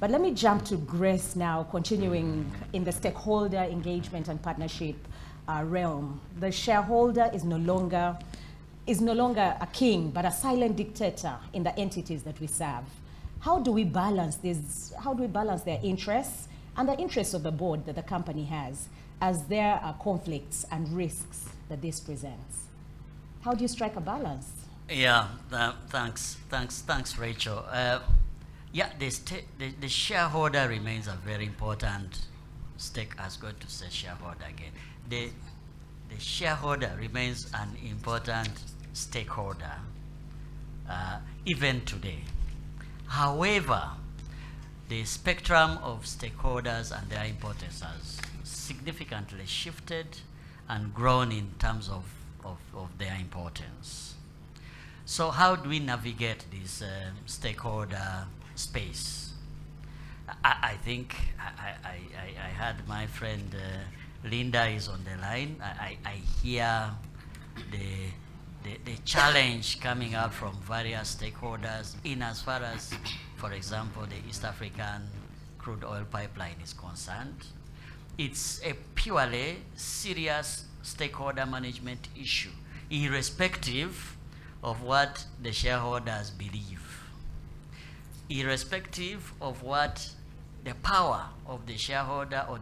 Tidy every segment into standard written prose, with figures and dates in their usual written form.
But let me jump to Grace now, continuing in the stakeholder engagement and partnership realm. The shareholder is no longer a king, but a silent dictator in the entities that we serve. How do we balance this? How do we balance their interests and the interests of the board that the company has, as there are conflicts and risks that this presents? How do you strike a balance? Yeah, thanks, Rachel. Yeah, the shareholder remains a very important stake. I was going to say shareholder again. The shareholder remains an important stakeholder, even today. However, the spectrum of stakeholders and their importance has significantly shifted and grown in terms of their importance. So how do we navigate this stakeholder space? I think I had my friend Linda is on the line. I hear the challenge coming out from various stakeholders in as far as, for example, the East African crude oil pipeline is concerned. It's a purely serious stakeholder management issue, irrespective of what the shareholders believe, irrespective of what the power of the shareholder, or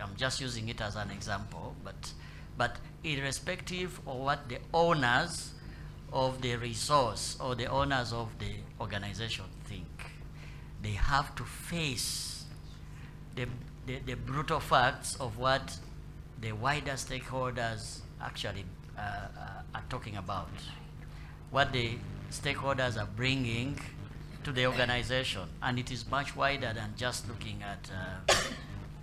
I'm just using it as an example, but irrespective of what the owners of the resource or the owners of the organization think, they have to face the brutal facts of what the wider stakeholders actually are talking about, what the stakeholders are bringing to the organization. And it is much wider than just looking at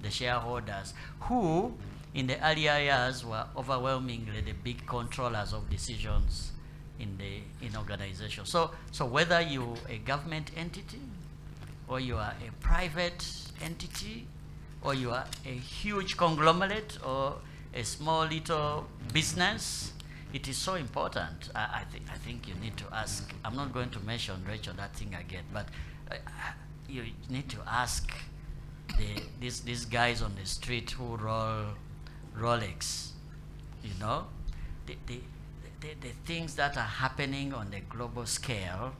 the shareholders, who in the earlier years were overwhelmingly the big controllers of decisions in organizations. So whether you're a government entity, or you are a private entity, or you are a huge conglomerate, or a small little business, it is so important. I think you need to ask. I'm not going to mention, Rachel, that thing again, but you need to ask these guys on the street who roll Rolex, you know, the things that are happening on the global scale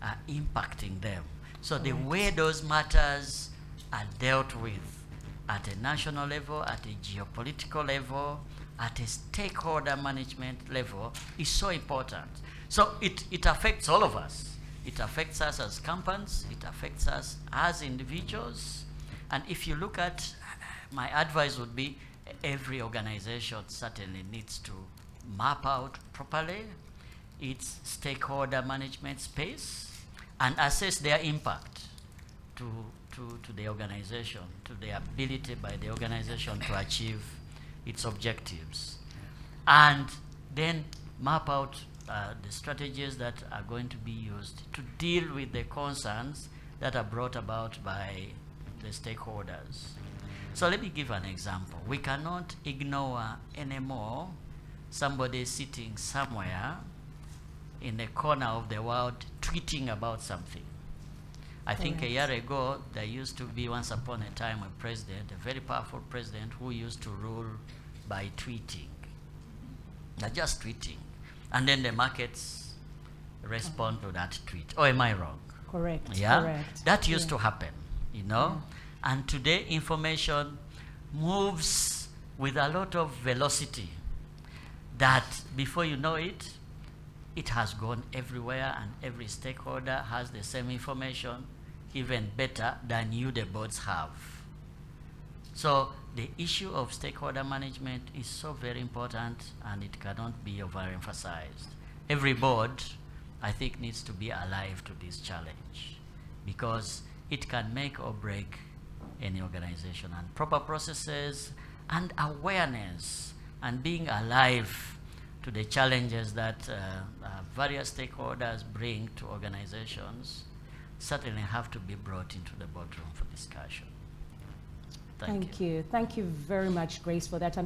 are impacting them. So the way those matters are dealt with at a national level, at a geopolitical level, at a stakeholder management level is so important. So it affects all of us. It affects us as companies, it affects us as individuals. And if you look at, my advice would be, every organization certainly needs to map out properly its stakeholder management space and assess their impact to the organization, to the ability by the organization to achieve its objectives. And then map out the strategies that are going to be used to deal with the concerns that are brought about by the stakeholders. So let me give an example. We cannot ignore anymore somebody sitting somewhere in a corner of the world tweeting about something. I think a year ago, there used to be, once upon a time, a president, a very powerful president, who used to rule by tweeting. They're just tweeting. And then the markets respond to that tweet. Or am I wrong? Correct. Yeah? Correct. That used to happen, you know? Yeah. And today, information moves with a lot of velocity that before you know it, it has gone everywhere, and every stakeholder has the same information, even better than you, the boards, have. So the issue of stakeholder management is so very important, and it cannot be overemphasized. Every board, I think, needs to be alive to this challenge, because it can make or break any organization. And proper processes and awareness and being alive to the challenges that various stakeholders bring to organizations certainly have to be brought into the boardroom for discussion. Thank you. Thank you very much, Grace, for that. And